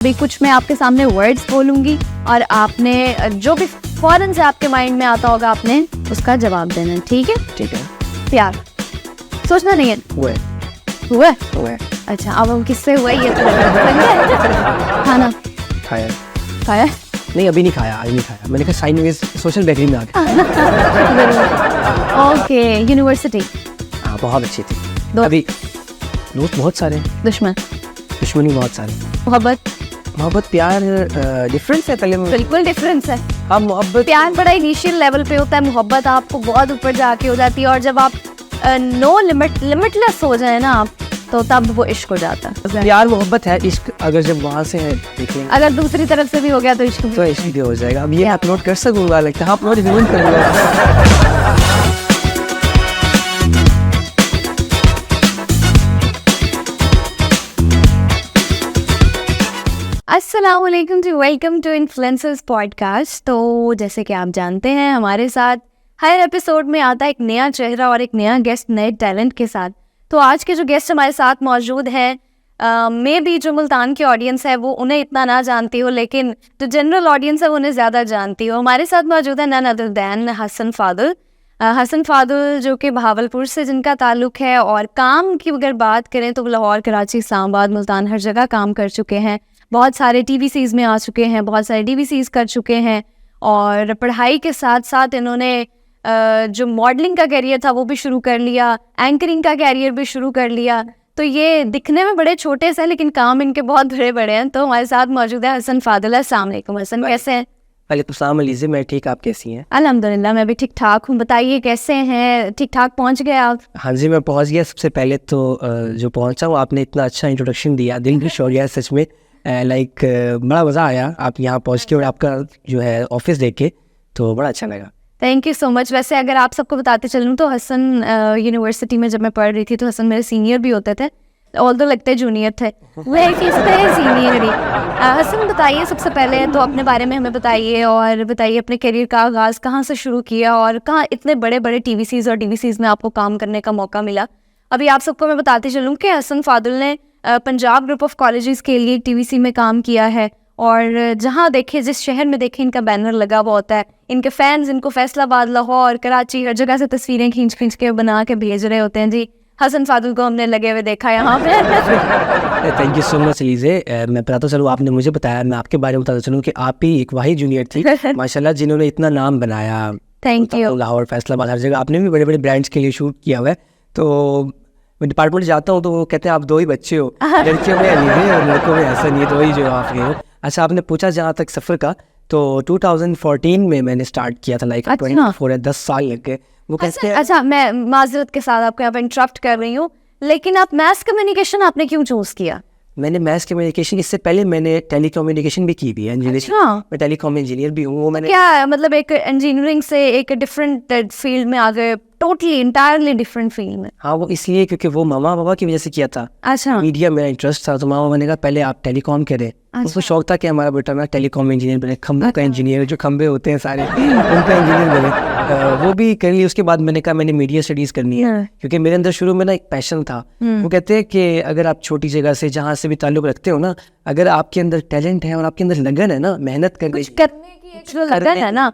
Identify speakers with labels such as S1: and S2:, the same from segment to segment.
S1: अभी कुछ मैं आपके सामने वर्ड्स बोलूंगी और आपने जो भी फौरन से आपके माइंड में आता होगा आपने उसका जवाब देना है, ठीक है?
S2: ठीक है।
S1: प्यार सोचना नहीं है।
S2: हुए
S1: हुआ?
S2: हुए
S1: अच्छा, अब हम किससे हुआ ये तो खाना
S2: खाया
S1: खाया?
S2: नहीं, अभी नहीं खाया, आज नहीं खाया। मैंने कहा साइन वेज सोशल बेकरी में आ गया।
S1: ओके, यूनिवर्सिटी
S2: हाँ, बहुत अच्छी थी।
S1: दो
S2: अभी दोस्त बहुत सारे,
S1: दुश्मन
S2: दुश्मनी बहुत सारी। मोहब्बत प्यार डिफरेंस है पहले में।
S1: बिल्कुल डिफरेंस है।
S2: हाँ, मोहब्बत
S1: प्यार बड़ा इनिशियल लेवल पे होता है, मोहब्बत आपको बहुत ऊपर जाके हो जाती है और जब आप नो लिमिटलेस हो जाए ना आप, तो तब वो इश्क हो जाता है।
S2: प्यार मोहब्बत है, इश्क अगर जब वहाँ से है देखें
S1: अगर दूसरी तरफ से भी हो गया तो इश्क
S2: तो इश्क भी हो जाएगा। अब ये अपलोड कर सकूंगा, लगता है अपलोड जरूर करूँगा।
S1: अस्सलाम वालेकुम जी, वेलकम टू इन्फ्लुएंसर्स पॉडकास्ट। तो जैसे कि आप जानते हैं हमारे साथ हर एपिसोड में आता है एक नया चेहरा और एक नया गेस्ट नए टैलेंट के साथ। तो आज के जो गेस्ट हमारे साथ मौजूद हैं, मे भी जो मुल्तान की ऑडियंस है वो उन्हें इतना ना जानती हो, लेकिन जो जनरल ऑडियंस है वो उन्हें ज़्यादा जानती हो। हमारे साथ मौजूद है none other than Hasan Fadul. Hasan Fadul जो कि बहावलपुर से जिनका ताल्लुक़ है, और काम की अगर बात करें तो लाहौर, कराची, इस्लामाबाद, मुल्तान हर जगह काम कर चुके हैं। बहुत सारे TVCs में आ चुके हैं, बहुत सारे DVCs कर चुके हैं, और पढ़ाई के साथ साथ इन्होंने जो मॉडलिंग का कैरियर था वो भी शुरू कर लिया, एंकरिंग का कैरियर भी शुरू कर लिया। तो ये दिखने में बड़े छोटे से लेकिन काम इनके बहुत बड़े बड़े हैं। तो हमारे साथ मौजूद है हसन फादुल। अस्सलाम वालेकुम हसन, कैसे हैं?
S2: वालेकुम अलीज़े, मैं ठीक, आप कैसी हैं?
S1: अल्हम्दुलिल्लाह मैं भी ठीक ठाक हूँ। बताइए कैसे हैं? ठीक ठाक पहुँच गए आप?
S2: हाँ जी, मैं पहुँच गया। सबसे पहले तो जो पहुँचा हूँ, आपने इतना अच्छा इंट्रोडक्शन दिया, दिल खुश हो गया सच में। लाइक बड़ा मज़ा आया आप यहाँ पहुँच के और आपका जो है ऑफिस देख के, तो बड़ा अच्छा लगा।
S1: Thank you so much. वैसे अगर आप सबको बताते चलूँ तो हसन यूनिवर्सिटी में जब मैं पढ़ रही थी तो हसन मेरे सीनियर भी होते थे, ऑल्दो लगते जूनियर थे, वह किसते सीनियर ही। हसन बताइए सबसे पहले तो अपने बारे में हमें बताइए, और बताइए अपने करियर का आगाज़ कहाँ से शुरू किया और कहाँ इतने बड़े बड़े TVCs और DVCs में आपको काम करने का मौका मिला। अभी आप सबको मैं बताते चलूँ कि हसन फादुल ने पंजाब ग्रुप ऑफ कॉलेजेस के लिए TVC में काम किया है, और जहाँ देखे जिस शहर में देखे इनका बैनर लगा हुआ होता है, इनके फैंस इनको फैसलाबाद, लाहौर, कराची हर जगह से तस्वीरें खींच के बना के भेज रहे होते हैं। जी, हसन फादुल को हमने लगे हुए देखा यहाँ पे।
S2: Thank you so much Alizeh. मैं बताता चलूँ, आपने मुझे बताया, मैं आपके बारे में बताता चलूँ कि आप ही एक वही जूनियर थी माशाल्लाह जिन्होंने इतना नाम बनाया।
S1: Thank you.
S2: लाहौर, फैसलाबाद हर जगह आपने भी बड़े बड़े ब्रांड्स के लिए शूट किया हुआ है। तो मैं डिपार्टमेंट जाता हूँ तो वो कहते हैं आप दो ही बच्चे हो, लड़कियों में अलीज़े और लड़कों में हसन, ये दो ही जो आप गए हो। अच्छा, आपने पूछा जहाँ तक सफ़र का, तो 2014 में मैंने स्टार्ट किया था। लाइक 24 है, 10 साल लग गए वो कहते हैं।
S1: अच्छा, मैं माजरत के साथ आपको यहाँ पे इंटरप्ट कर रही हूँ, लेकिन आप मैस कम्युनिकेशन आपने क्यों चूज़ किया?
S2: मैंने मैथ्स कम्युनिकेशन, इससे पहले मैंने टेलीकम्युनिकेशन भी की भी है, इंजीनियरिंग।
S1: अच्छा।
S2: मैं टेलीकॉम इंजीनियर भी हूँ। वो मैंने
S1: क्या मतलब एक इंजीनियरिंग से एक डिफरेंट फील्ड में आ गए, टोटली इंटायरली डिफरेंट फील्ड में?
S2: हाँ, वो इसलिए क्योंकि वो मामा बाबा की वजह से किया था।
S1: अच्छा।
S2: मीडिया मेरा इंटरेस्ट था, तो मामा मैंने कहा पहले आप टेलीकॉम करें। उसको शौक था कि हमारा बेटा ना टेलीकॉम इंजीनियर बने, खंभों का इंजीनियर, जो खंभे होते हैं सारे उनका इंजीनियर बने। वो भी कर ली। उसके बाद मैंने कहा मैंने मीडिया स्टडीज़ करनी है, क्योंकि मेरे अंदर शुरू में ना एक पैशन था। वो कहते हैं कि अगर आप छोटी जगह से जहाँ से भी ताल्लुक़ रखते हो ना, अगर आपके अंदर टैलेंट है और आपके अंदर लगन है ना, मेहनत करने
S1: की एक जो लगन है ना,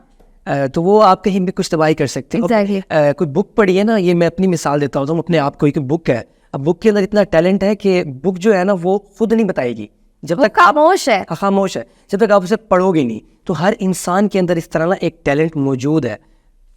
S2: तो वो आप कहीं भी कुछ तबाही कर सकते हैं।
S1: Exactly.
S2: कोई बुक पढ़ी है ना, ये मैं अपनी मिसाल देता हूँ अपने आप को। एक बुक है, अब बुक के अंदर इतना टैलेंट है कि बुक जो है ना वो खुद नहीं बताएगी जब तक
S1: खामोश है।
S2: खामोश है, जब तक आप उसे पढ़ोगे नहीं। तो हर इंसान के अंदर इस तरह ना एक टैलेंट मौजूद है,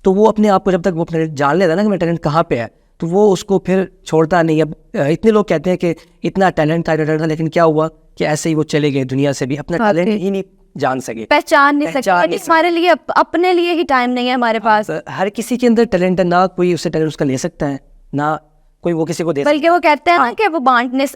S2: तो वो अपने आप को जब तक वो अपने जान लेता है ना कि मेरा टैलेंट कहाँ पे है, तो वो उसको फिर छोड़ता नहीं। अब इतने लोग कहते हैं कि इतना टैलेंट था, लेकिन क्या हुआ कि ऐसे ही वो चले गए दुनिया से भी, अपना टैलेंट ही नहीं जान सके,
S1: पहचान नहीं सके। हमारे लिए अपने लिए ही टाइम नहीं है हमारे पास।
S2: हर किसी के अंदर टैलेंट है, ना कोई उससे टैलेंट उसका ले सकता है, ना कोई वो किसी को दे सकता है।
S1: बल्कि वो कहते हैं ना कि वो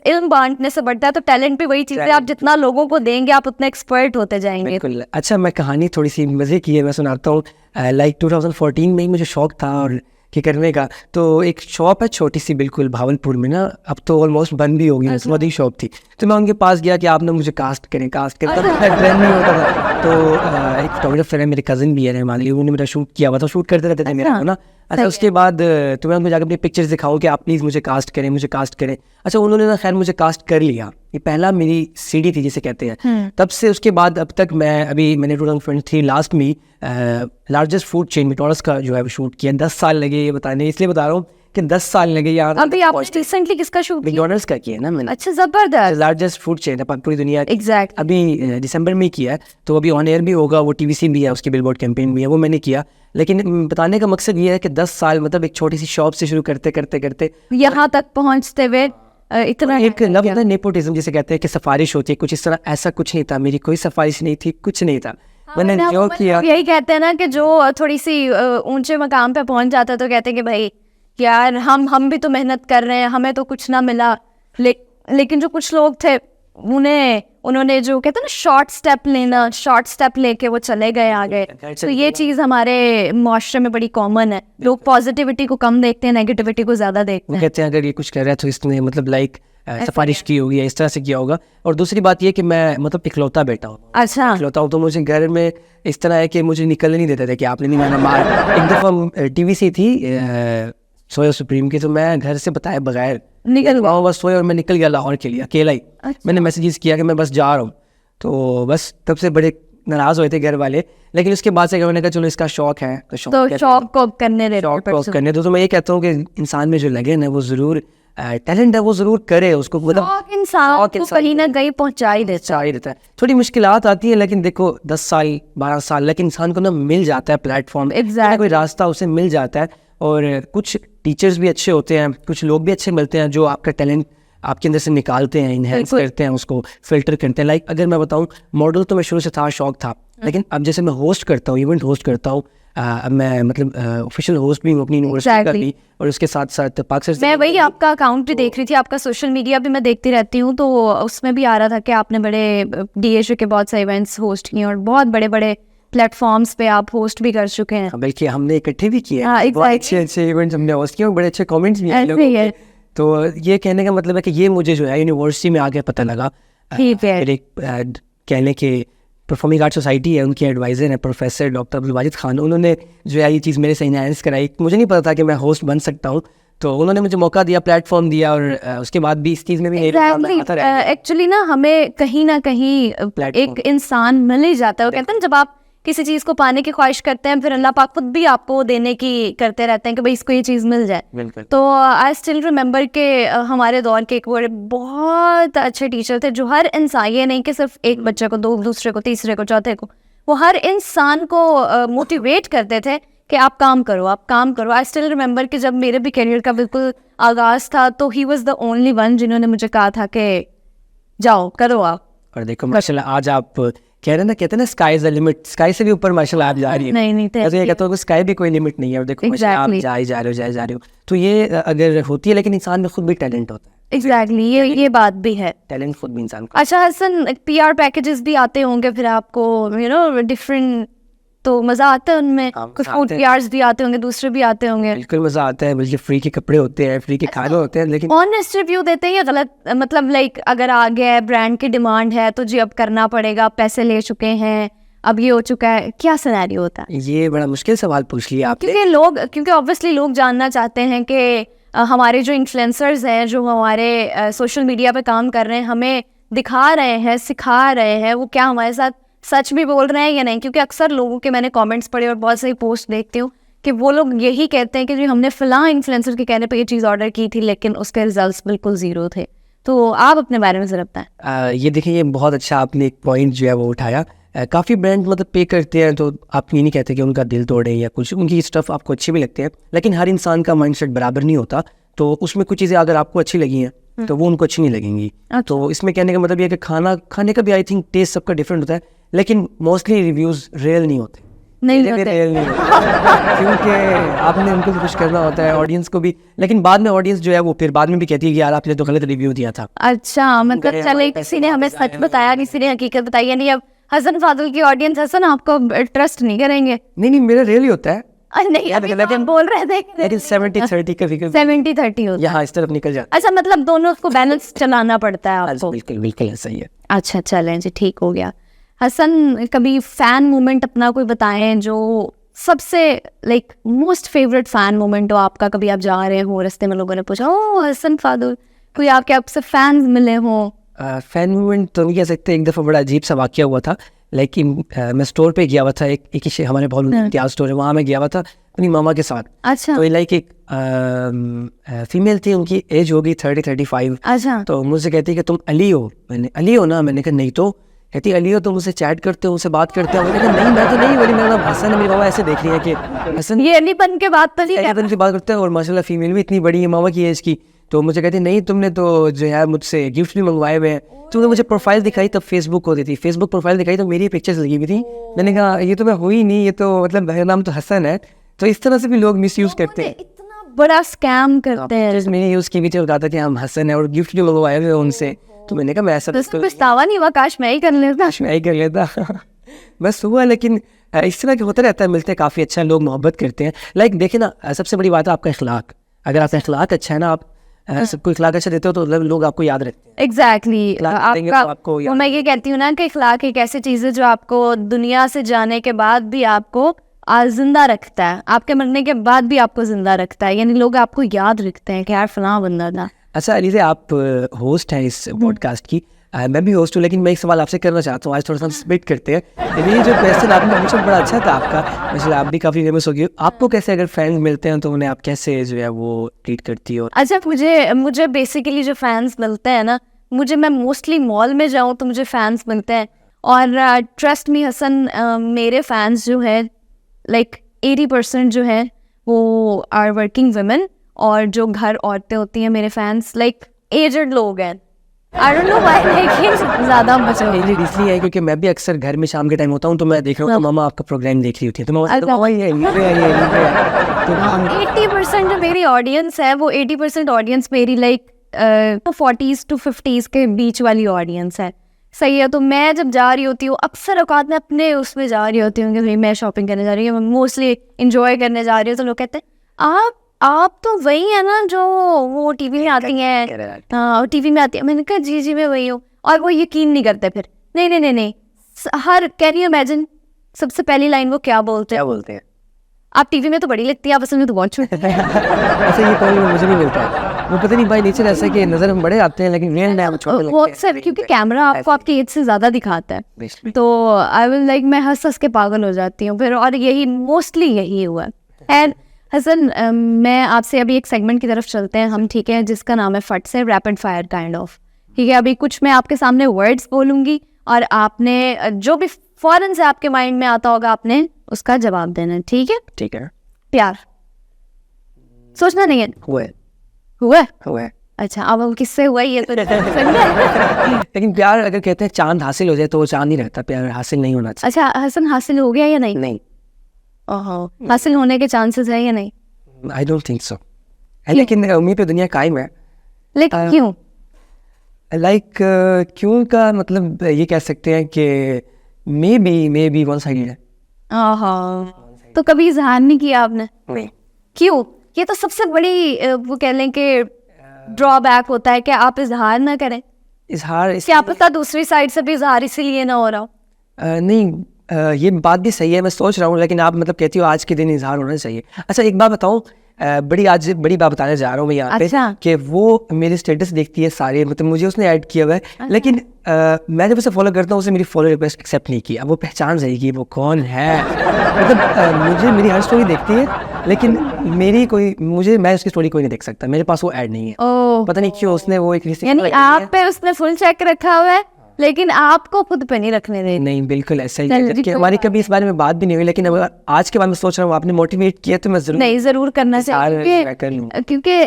S1: इल्म बांटने से बढ़ता है। तो टैलेंट भी वही चीज़ है, आप जितना लोगों को देंगे आप उतने एक्सपर्ट होते जाएंगे।
S2: बिल्कुल। अच्छा, मैं कहानी थोड़ी सी मज़े की है, मैं सुनाता हूँ। लाइक 2014 में ही मुझे शौक था और कि करने का। तो एक शॉप है छोटी सी बिल्कुल भावलपुर में ना, अब तो ऑलमोस्ट बंद भी हो गई, बहुत ही शॉप थी। तो मैं उनके पास गया कि आपने मुझे कास्ट करें तब ट्रेंड नहीं होता था। तो एक फोटोग्राफर है, मेरे कज़न भी है, मान ली, उन्होंने मेरा शूट किया हुआ था, शूट करते रहते थे मेरा ना। अच्छा उसके बाद तुम्हें मैं जाकर अपनी पिक्चर्स दिखाऊं कि आप प्लीज़ मुझे कास्ट करें। अच्छा उन्होंने ना खैर मुझे कास्ट कर लिया, ये पहला मेरी सीडी थी जिसे कहते हैं। तब से उसके बाद अब तक मैंने 2023 लास्ट में लार्जेस्ट फूड चेन मैकडॉनल्ड्स का जो है वो शूट किया। 10 साल लगे ये बताने, इसलिए बता रहा हूँ कि 10 साल लगे यार।
S1: अभी आपने रिसेंटली किसका शूट किया?
S2: मैकडॉनल्ड्स का किया ना मैंने।
S1: अच्छा जबरदस्त,
S2: लार्जेस्ट फूड चेन है पूरी दुनिया की।
S1: एग्जैक्ट
S2: अभी दिसंबर में किया है, तो अभी ऑन एयर भी होगा, वो टीवीसी भी है, उसकी बिलबोर्ड कैंपेन भी है, वो मैंने किया। लेकिन बताने का मकसद ये है कि 10 साल मतलब एक छोटी सी शॉप से शुरू करते
S1: यहाँ तक पहुँचते हुए इतना
S2: एक लव होता है, नेपोटिज्म जिसे कहते हैं कि सिफारिश होती है कुछ इस तरह, ऐसा कुछ नहीं था, मेरी कोई सिफारिश नहीं थी, कुछ नहीं था। मैंने जो किया,
S1: यही कहते हैं ना कि जो थोड़ी सी ऊंचे मकाम पे पहुंच जाता है तो कहते हैं कि भाई यार हम भी तो मेहनत कर रहे हैं, हमें तो कुछ ना मिला। लेकिन जो कुछ लोग थे उन्होंने जो कहते हैं ना शॉर्ट स्टेप लेके वो चले गए आगे। तो ये चीज़ हमारे माशरे में बड़ी कॉमन है, लोग पॉजिटिविटी को कम देखते हैं, नेगेटिविटी को ज़्यादा देखते हैं।
S2: कहते हैं अगर ये कुछ कर रहा है तो इसने मतलब लाइक सिफारिश की होगी या इस तरह से किया होगा। और दूसरी बात ये कि मैं मतलब इकलौता बेटा हूँ।
S1: अच्छा,
S2: इकलौता हूँ तो मुझे घर में इस तरह है कि मुझे निकलने नहीं देते थे कि आपने नहीं माना मार। एक दफ़ा टीवीसी थी सोया सुप्रीम की, तो मैं घर से बताए बगैर
S1: निकल गया।
S2: बस सोया और मैं निकल गया लाहौर के लिए अकेला ही। मैंने मैसेजेस किया कि मैं बस जा रहा हूँ, तो बस तब से बड़े नाराज़ हुए थे घर वाले। लेकिन उसके बाद से मैंने कहा चलो इसका शौक है तो
S1: शौक को करने
S2: करने दो। तो मैं ये कहता हूँ कि इंसान में जो लगे ना वो ज़रूर टैलेंट है वो ज़रूर करे, उसको मतलब
S1: इंसान को कहीं ना कहीं पहुँचा ही देता
S2: है। थोड़ी मुश्किलात आती है लेकिन देखो 10 साल 12 साल लेकिन इंसान को ना मिल जाता है प्लेटफॉर्म, कोई रास्ता उसे मिल जाता है। और कुछ टीचर्स भी अच्छे होते हैं, कुछ लोग भी अच्छे मिलते हैं जो आपका टैलेंट आपके अंदर से निकालते हैं, इनहेंस करते हैं, उसको फिल्टर करते हैं। लाइक अगर मैं बताऊं, मॉडल तो मैं शुरू से था, शौक था, लेकिन अब जैसे मैं होस्ट करता हूँ, इवेंट होस्ट करता हूँ, अब मैं मतलब ऑफिशियल होस्ट भी हूँ अपनी यूनिवर्सिटी का भी, और उसके साथ साथ पाकिस्तान
S1: मैं वही आपका अकाउंट भी देख रही थी, आपका सोशल मीडिया भी मैं देखती रहती हूँ, तो उसमें भी आ रहा था कि आपने बड़े DHA के बहुत से इवेंट्स होस्ट किए और बहुत बड़े बड़े प्लेटफॉर्म्स पे आप होस्ट भी कर चुके हैं।
S2: बल्कि हमने इकट्ठे भी किए हैं, अच्छे इवेंट्स हमने होस्ट किए और बड़े अच्छे कमेंट्स भी आए लोगों के। तो ये कहने का मतलब है कि ये मुझे जो है यूनिवर्सिटी में आके पता लगा। फिर एक कहने के परफॉर्मिंग आर्ट सोसाइटी है, उनके एडवाइज़र हैं प्रोफेसर डॉक्टर अब्दुल वाजिद खान, उन्होंने जो है ये चीज़ मेरे से इनहेंस कराई। मुझे नहीं पता था कि मैं होस्ट बन सकता हूँ, तो उन्होंने मुझे मौका दिया, प्लेटफॉर्म दिया, और उसके बाद भी इस चीज़ में भी
S1: एक्चुअली ना हमें कहीं ना कहीं एक इंसान मिल ही जाता है। वो कहते हैं जब आप किसी चीज़ को पाने की ख्वाहिश करते हैं, फिर अल्लाह पाक खुद भी आपको देने की करते रहते हैं कि भाई इसको ये चीज़ मिल जाए। तो आई स्टिल रिमेंबर के हमारे दौर के एक बहुत अच्छे टीचर थे जो हर इंसान, ये नहीं कि सिर्फ एक बच्चे को, दूसरे को, तीसरे को, चौथे को, वो हर इंसान को मोटिवेट करते थे कि आप काम करो। आई स्टिल रिमेंबर कि जब मेरे भी करियर का बिल्कुल आगाज़ था तो he was the only one जिन्होंने मुझे कहा था कि जाओ करो आप।
S2: और देखो माशाल्लाह आज आप कहते हैं ना sky is the limit, sky से भी ऊपर माशाल्लाह आप जा रही है।
S1: नहीं
S2: तो ये कहता हूँ कि स्काई भी कोई लिमिट नहीं है, और देखो आप जा रहे हो। तो ये अगर होती है, लेकिन इंसान में खुद भी टैलेंट होता है।
S1: एग्जैक्टली ये बात भी है,
S2: टैलेंट खुद भी इंसान को।
S1: अच्छा हसन, PR पैकेजेस भी आते होंगे फिर आपको, डिफरेंट, तो मज़ा आता है उनमें? कुछ फूड PRs भी आते होंगे, दूसरे भी आते होंगे?
S2: बिल्कुल मज़ा आता है, बल्कि फ्री के कपड़े होते हैं, फ्री के खाने होते हैं। लेकिन
S1: ऑनेस्ट रिव्यू देते हैं या गलत? मतलब लाइक अगर आ गया ब्रांड की डिमांड है तो जी अब करना पड़ेगा, पैसे ले चुके हैं, अब ये हो चुका है, क्या सिनेरियो होता है?
S2: ये बड़ा मुश्किल सवाल पूछ लिया आपने,
S1: क्योंकि ऑब्वियसली लोग जानना चाहते हैं कि हमारे जो इन्फ्लुएंसर्स हैं, जो हमारे सोशल मीडिया पे काम कर रहे हैं, हमें दिखा रहे हैं, सिखा रहे हैं, वो क्या हमारे साथ सच भी बोल रहे हैं या नहीं। क्योंकि अक्सर लोगों के मैंने कमेंट्स पढ़े और बहुत सारी पोस्ट देखती हूँ कि वो लोग यही कहते हैं कि जी हमने फ़लाँ इन्फ्लुएंसर के कहने पे ये चीज़ ऑर्डर की थी, लेकिन उसके रिजल्ट्स बिल्कुल ज़ीरो थे। तो आप अपने बारे में ज़रा बताएं।
S2: ये देखिए, ये बहुत अच्छा आपने एक पॉइंट जो है वो उठाया। काफ़ी ब्रांड मतलब पे करते हैं, तो आप ये नहीं कहते कि उनका दिल तोड़े या कुछ, उनकी स्टफ़ आपको अच्छी भी लगती है, लेकिन हर इंसान का माइंडसेट बराबर नहीं होता। तो उसमें कुछ चीज़ें अगर आपको अच्छी लगी हैं तो वो उनको अच्छी नहीं लगेंगी। तो इसमें कहने का मतलब ये है कि खाने का भी आई थिंक टेस्ट सबका डिफरेंट होता है, लेकिन मोस्टली रिव्यूज़ रियल नहीं होते। रियल नहीं होते क्योंकि आपने उनको भी कुछ करना होता है, ऑडियंस को भी, लेकिन बाद में ऑडियंस जो है वो फिर बाद में भी कहती है कि यार आपने तो गलत रिव्यू दिया था।
S1: अच्छा, मतलब चले किसी ने हमें सच बताया, किसी ने हकीकत बताई, यानी अब हसन फादुल की ऑडियंस हसन आपको ट्रस्ट नहीं करेंगे?
S2: नहीं, मेरा रियल ही होता है।
S1: नहीं, अभी हम बोल रहे थे
S2: लेकिन 70-30 कभी
S1: 70-30 होता है।
S2: यहाँ इस तरफ निकल जाता है।
S1: अच्छा, मतलब दोनों को बैलेंस चलाना पड़ता है आपको?
S2: बिल्कुल ऐसा ही है।
S1: अच्छा, चलें जी, ठीक हो गया। हसन, कभी फैन मोमेंट अपना कोई बताएं जो सबसे like most favourite fan moment हो आपका, कभी आप जा रहे हो रास्ते में लोगों ने पूछा ओ हसन फादुल, कोई आपसे फैंस मिले हो?
S2: फैन मूवमेंट तो नहीं कह सकते, एक दफ़ा बड़ा अजीब सा वाक़या हुआ था। लेकिन मैं स्टोर पे गया हुआ था, एक ही हमारे बहुत इम्तियाज़ स्टोर है, वहाँ मैं गया हुआ था अपनी मामा के साथ।
S1: अच्छा।
S2: तो लाइक एक फीमेल थी, उनकी एज होगी 30-35।
S1: अच्छा।
S2: तो मुझसे कहती कि तुम अली हो। मैंने अली हो ना, मैंने कहा नहीं। तो कहती अली हो तो मुझसे चैट करते हो, मुझसे बात करते हो? मैंने कहा नहीं मैं तो नहीं, बोली मेरा नाम हसन है। मेरी मामा ऐसे देख रही है कि हसन
S1: ये अलीपन के बात तो नहीं है।
S2: अलीपन की बात करते हैं, और माशाल्लाह फीमेल भी इतनी बड़ी है मामा की एज की। तो मुझे कहती नहीं तुमने तो जो है मुझसे गिफ्ट भी मंगवाए हुए हैं। तुमने मुझे प्रोफाइल दिखाई, तब फेसबुक होती थी, फेसबुक प्रोफाइल दिखाई तो मेरी पिक्चर्स लगी हुई थी। मैंने कहा ये तो मैं हुई नहीं, ये तो मतलब मेरा नाम तो हसन है। तो इस तरह से भी लोग मिस यूज़ करते हैं,
S1: इतना बड़ा स्कैम करते हैं।
S2: मैंने यूज़ की भी थी और कहा था कि हम हसन है, और गिफ्ट भी मंगवाए हुए उनसे। तो मैंने कहा मैं ऐसा
S1: पछतावा नहीं हुआ, काश मैं ही कर लेता।
S2: मैं ही कर लेता बस हुआ। लेकिन इस तरह के होता रहता है, मिलते हैं काफ़ी अच्छा, लोग मोहब्बत करते हैं। लाइक देखे ना, सबसे बड़ी बात है आपका इखलाक। अगर आपका इखलाक अच्छा है ना, आप सबको इखलाक अच्छा देते हो तो लोग आपको याद रखते हैं।
S1: एग्जैक्टली
S2: आपको
S1: वो मैं ये कहती हूँ ना कि इखलाक एक ऐसी चीज़ है जो आपको दुनिया से जाने के बाद भी आपको जिंदा रखता है, आपके मरने के बाद भी आपको जिंदा रखता है। यानी लोग आपको याद रखते हैं कि यार फलां बंदा था।
S2: अच्छा अली से, आप होस्ट हैं इस पॉडकास्ट की, मैं भी होस्ट हूँ, लेकिन मैं एक सवाल आपसे करना चाहता हूँ। आज थोड़ा सा स्प्लिट करते हैं। ये जो क्वेश्चन आपने पूछा बड़ा अच्छा था आपका, वैसे आप भी काफ़ी फेमस हो गई। आपको कैसे अगर फ्रेंड्स मिलते हैं तो उन्हें आप कैसे जो है वो ट्रीट करती हो?
S1: अच्छा, मुझे बेसिकली जो फैंस मिलते हैं ना, मैं मोस्टली मॉल में जाऊँ तो मुझे फैंस मिलते हैं। और ट्रस्ट मी हसन, मेरे फैंस जो है लाइक 80% जो है वो आर वर्किंग वुमेन, और जो घर औरतें होती हैं मेरे फैंस लाइक एजड लोग हैं। आई डोंट नो व्हाई, लेकिन ज़्यादा
S2: एजड इसलिए है क्योंकि मैं भी अक्सर घर में शाम के टाइम होता हूँ तो मैं देख रहा हूँ मामा आपका प्रोग्राम देख रही होती है, तो मैं
S1: 80% जो मेरी ऑडियंस है वो 80% ऑडियंस मेरी लाइक 40s to 50s के बीच वाली ऑडियंस है। सही है। तो मैं जब जा रही होती हूँ, अक्सर औकात में अपने उसमें जा रही होती हूँ कि भाई मैं शॉपिंग करने जा रही हूँ, मोस्टली इंजॉय करने जा रही हूँ, तो लोग कहते हैं आप तो वही है ना जो वो टीवी में आती हैं। हाँ, टीवी में आती है। मैंने कहा जी मैं वही हूँ। और वो यकीन नहीं करते फिर। नहीं, हर कैन यू इमेजिन सबसे पहली लाइन वो क्या बोलते हैं? आप टीवी में तो बड़ी लगती है, आप असल में तो बहुत छोटी।
S2: ऐसा ये कॉल मुझे नहीं मिलता है, वो पता नहीं बाय नेचर ऐसा कि नजर में बड़े आते हैं लेकिन रियल टाइम छोटे लगते हैं।
S1: वो अक्सर क्योंकि कैमरा आपको आपकी एज से ज्यादा दिखाता है, तो आई विल लाइक मैं हंस के पागल हो जाती हूँ फिर। और यही मोस्टली यही हुआ। एंड हसन, मैं आपसे अभी एक सेगमेंट की तरफ चलते हैं हम, ठीक है, जिसका नाम है फट से रैपिड फायर काइंड ऑफ। ठीक है, अभी कुछ मैं आपके सामने वर्ड्स बोलूंगी और आपने जो भी फौरन से आपके माइंड में आता होगा आपने उसका जवाब देना है। ठीक है?
S2: ठीक है।
S1: प्यार, सोचना नहीं है। हुआ। अच्छा, अब वो किससे हुआ ये तो
S2: लेकिन प्यार अगर कहते हैं चांद हासिल हो जाए तो वो चांद नहीं रहता, प्यार हासिल नहीं होना चाहिए।
S1: अच्छा हसन, हासिल हो गया या नहीं?
S2: नहीं।
S1: हासिल होने के चांसेस है या नहीं?
S2: I don't think so. लेकिन उम्मीद पे दुनिया कायम है।
S1: लेकिन क्यों?
S2: क्यों का मतलब ये कह सकते हैं कि मे बी वन साइडेड है।
S1: तो कभी इजहार नहीं किया आपने?
S2: नहीं।
S1: क्यों? ये तो सबसे बड़ी वो कह लें कि ड्रॉबैक होता है कि आप इजहार ना करें।
S2: इजहार
S1: क्या पता दूसरी साइड से भी इजहार इसीलिए ना हो रहा हो।
S2: नहीं, ये बात भी सही है, मैं सोच रहा हूँ, लेकिन आप मतलब कहती हो आज के दिन इजहार होना चाहिए। अच्छा एक बात बताऊँ, बड़ी बात बताने जा रहा हूँ मैं यहाँ पे।
S1: अच्छा।
S2: कि वो मेरे स्टेटस देखती है सारे, मतलब मुझे उसने ऐड किया हुआ है, लेकिन मैं जब उसे फॉलो करता हूँ उसे मेरी फॉलो रिक्वेस्ट एक्सेप्ट नहीं की। अब वो पहचान जाएगी वो कौन है। मतलब मुझे मेरी हर स्टोरी देखती है, लेकिन मैं उसकी स्टोरी कोई नहीं देख सकता, मेरे पास वो ऐड नहीं है। पता नहीं क्यों उसने वो एक रिस्ट्रिक्शन
S1: यानी आप पे उसने फुल चेक रखा हुआ है लेकिन आपको खुद पे नहीं रखने दे।
S2: नहीं, बिल्कुल ऐसा ही है कि हमारी कभी इस बारे में बात भी नहीं हुई, लेकिन अब आज के बाद मैं सोच रहा हूँ आपने मोटिवेट किया तो मैं
S1: जरूर करना चाहिए, क्योंकि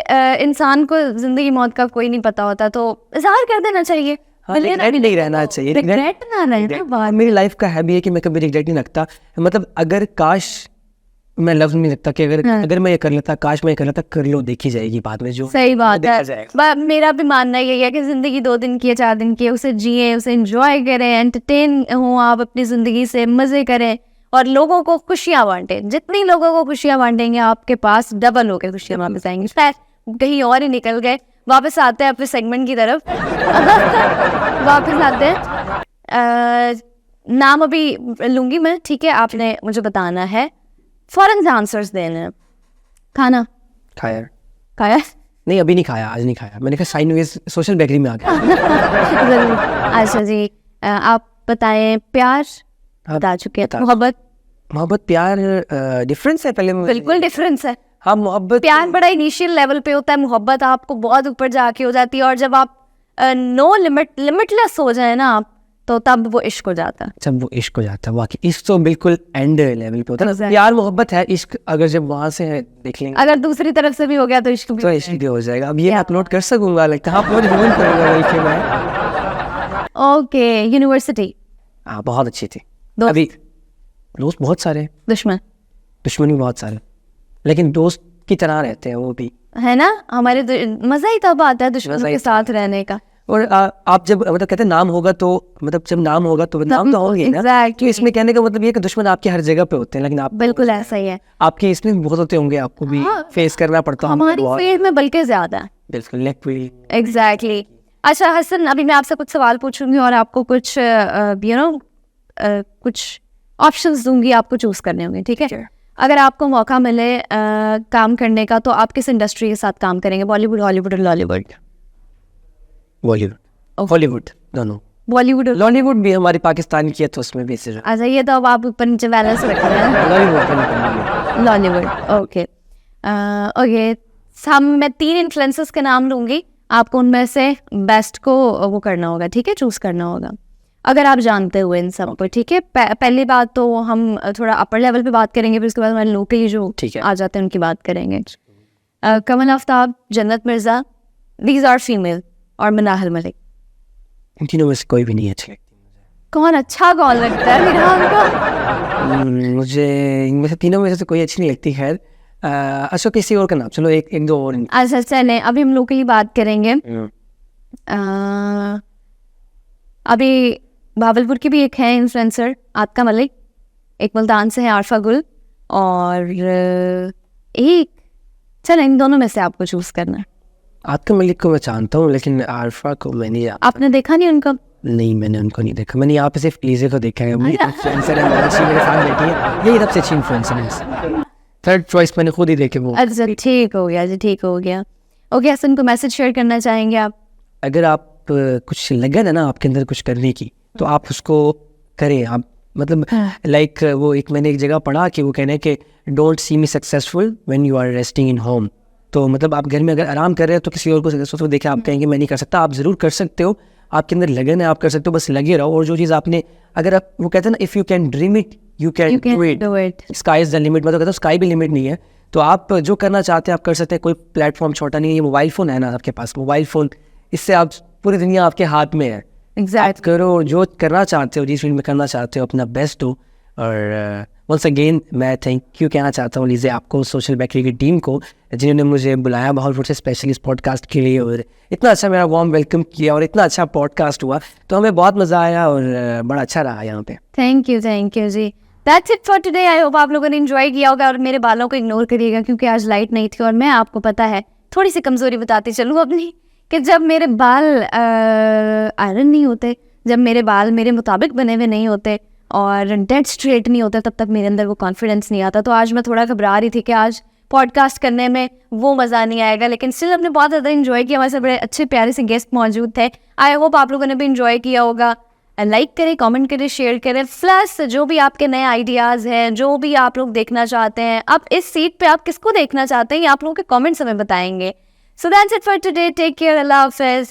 S1: इंसान को जिंदगी मौत का कोई नहीं पता होता, तो इज़हार कर देना चाहिए।
S2: नहीं रहना चाहिए,
S1: रिग्रेट ना रहना।
S2: मेरी लाइफ का है भी है कि मैं कभी रिग्रेट नहीं रखता। मतलब अगर काश मैं लफ्ज नहीं लगता कि अगर मैं ये कर लेता, काश मैं ये कर लेता, कर लो, देखी जाएगी बाद में जो
S1: सही बात है। मेरा भी मानना यही है कि जिंदगी 2 दिन की है, 4 दिन की है, उसे जिए, उसे एंजॉय करें, एंटरटेन हो आप अपनी जिंदगी से, मजे करें और लोगों को खुशियां बांटें। जितनी लोगों को खुशियां बांटेंगे आपके पास डबल होकर खुशियां वापस आएंगी। खैर कहीं और ही निकल गए, वापस आते हैं अपने सेगमेंट की तरफ। वापस आते हैं। नाम अभी लूंगी मैं, ठीक है, आपने मुझे बताना है फौरन से आंसर्स देने हैं। खाना
S2: खाया
S1: खाया
S2: नहीं, अभी नहीं खाया, आज नहीं खाया। मैंने कहा साइन वेज सोशल बेकरी में आ गया।
S1: जरूर। अच्छा जी, आप बताएं, प्यार बता चुके हैं,
S2: मोहब्बत प्यार डिफरेंस है पहले
S1: बिल्कुल डिफरेंस है।
S2: हाँ, मोहब्बत
S1: प्यार बड़ा इनिशियल लेवल पे होता है, मोहब्बत आपको बहुत ऊपर जाके हो जाती है, और जब आप नो लिमिटलेस हो जाए ना आप, तो तब वो इश्क हो जाता है।
S2: जब वो इश्क हो जाता है, वाकई इश्क तो बिल्कुल एंड लेवल पे होता है ना। प्यार मोहब्बत है, इश्क अगर जब वहाँ से देख लेंगे,
S1: अगर दूसरी तरफ से भी हो गया तो इश्क भी
S2: तो इश्क भी हो जाएगा। अब ये अपलोड कर सकूंगा, लगता है अपलोड जरूर करूंगा बल्कि मैं।
S1: Okay, university.
S2: हाँ, बहुत अच्छी थी।
S1: दोस्त?
S2: अभी दोस्त बहुत सारे,
S1: दुश्मन
S2: दुश्मन भी बहुत सारे, लेकिन दोस्त की तरह रहते हैं वो भी,
S1: है ना। हमारे मजा ही तब आता है दुश्मनों के साथ रहने का।
S2: और आप जब मतलब कहते हैं नाम होगा तो मतलब जब नाम होगा तो नाम तो होंगे ना।
S1: Exactly.
S2: तो इसमें कहने का मतलब ये कि दुश्मन आपके हर जगह पे होते हैं, लेकिन आप
S1: बिल्कुल ऐसा ही है।
S2: आपके इसमें बहुत होते होंगे, आपको भी फेस करना पड़ता है
S1: हमारी फील्ड में बल्कि ज्यादा है।
S2: बिल्कुल नेक
S1: एग्जैक्टली। अच्छा हसन, अभी मैं आपसे कुछ सवाल पूछूंगी और आपको कुछ कुछ ऑप्शंस दूंगी, आपको चूज करने होंगे, ठीक है। अगर आपको मौका मिले काम करने का, तो आप किस इंडस्ट्री के साथ काम करेंगे? बॉलीवुड, हॉलीवुड और लॉलीवुड?
S2: हॉलीवुड दोनों।
S1: बॉलीवुड और
S2: लॉलीवुड भी हमारी पाकिस्तान की है, तो उसमें भी से
S1: अच्छा, ये तो अब आप ऊपर नीचे बैलेंस रख रहे हैं। Lollywood, okay okay. मैं 3 इन्फ्लुएंसर्स के नाम लूंगी, आपको उनमें से बेस्ट को वो करना होगा, ठीक है, चूज करना होगा, अगर आप जानते हुए इन सब को, ठीक है। पहली बात तो हम थोड़ा अपर लेवल पे बात करेंगे, फिर उसके बाद हमारे लोकली जो आ जाते हैं उनकी बात करेंगे। कमल आफ्ताब, जन्नत मिर्जा, दीज आर फीमेल, और मनाहल मलिक।
S2: इन तीनों में से कोई भी नहीं अच्छी लगती।
S1: कौन लगता है विरान को?
S2: मुझे इनमें से तीनों में से कोई अच्छी नहीं लगती। खैर, अच्छा किसी और का नाम, चलो एक दो और।
S1: अच्छा चलें, अभी हम लोग की बात करेंगे। अभी भावलपुर की भी एक है इन्फ्लुएंसर, आतिका मलिक, एक मुल्तान से है आरफा गुल, और एक, चलो इन दोनों में से आपको चूज करना है।
S2: आतिका मलिक को मैं जानता हूँ, लेकिन आरफा को मैं नहीं जानता।
S1: आपने देखा नहीं उनका?
S2: नहीं, मैंने उनको नहीं देखा। मैंने यहाँ पे सिर्फ लीजे को देखा है। इन्फ्लुएंसर है, बहुत अच्छी मेरे साथ बैठी है, यही सबसे अच्छी इन्फ्लुएंसर है। थर्ड चॉइस मैंने खुद ही देखे वो।
S1: अच्छा ठीक हो गया जी, ठीक हो गया। ओके हसन, को मैसेज शेयर करना चाहेंगे आप?
S2: अगर आप कुछ लगे ना आपके अंदर कुछ करने की, तो आप उसको करें। आप मतलब लाइक वो मैंने एक जगह पढ़ा कि वो कहने हैं कि don't see me successful when you are resting in home. तो मतलब आप घर में अगर आराम कर रहे हो तो किसी और को सक्सेसफुल देखें, आप कहेंगे मैं नहीं कर सकता। आप ज़रूर कर सकते हो, आपके अंदर लगन है, आप कर सकते हो, बस लगे रहो। और जो चीज़ आपने, अगर आप, वो कहते हैं ना, if you can dream it you can do it, sky is the limit. मतलब कहते हैं स्काई भी लिमिट नहीं है। तो आप जो करना चाहते हैं आप कर सकते हैं। कोई प्लेटफॉर्म छोटा नहीं है। ये मोबाइल फ़ोन है ना आपके पास, मोबाइल फ़ोन, इससे आप पूरी दुनिया आपके हाथ में है।
S1: एग्जैक्ट
S2: करो जो करना चाहते हो, जिस फील्ड में करना चाहते हो, अपना बेस्ट हो। और वंस अगेन मैं थैंक यू कहना चाहता हूँ लीजे आपको, सोशल बेकरी की टीम को, जिन्होंने मुझे बुलाया भावलपुर से स्पेशली इस पॉडकास्ट के लिए, और इतना अच्छा मेरा वार्म वेलकम किया, और इतना अच्छा पॉडकास्ट हुआ, तो हमें बहुत मज़ा आया और बड़ा अच्छा रहा यहाँ पे।
S1: Thank you ji. That's it for today. I hope आप लोगों ने एंजॉय किया होगा, और मेरे बालों को इग्नोर करिएगा क्योंकि आज लाइट नहीं थी, और मैं आपको पता है थोड़ी सी कमज़ोरी बताती चलूँ अपनी, कि जब मेरे बाल आयरन नहीं होते, जब मेरे बाल मेरे मुताबिक बने हुए नहीं होते और डेड स्ट्रेट नहीं होता, तब तक मेरे अंदर वो कॉन्फिडेंस नहीं आता। तो आज मैं थोड़ा घबरा रही थी कि आज पॉडकास्ट करने में वो मज़ा नहीं आएगा, लेकिन स्टिल हमने बहुत ज़्यादा इन्जॉय किया। हमारे साथ बड़े अच्छे प्यारे से गेस्ट मौजूद थे। आई होप आप लोगों ने भी इन्जॉय किया होगा। लाइक करें, कमेंट करें, शेयर करें, प्लस जो भी आपके नए आइडियाज़ हैं, जो भी आप लोग देखना चाहते हैं, आप इस सीट पे आप किसको देखना चाहते हैं, ये आप लोगों के कमेंट्स हमें बताएंगे। So that's it for today. Take care, अल्लाह हाफिज़।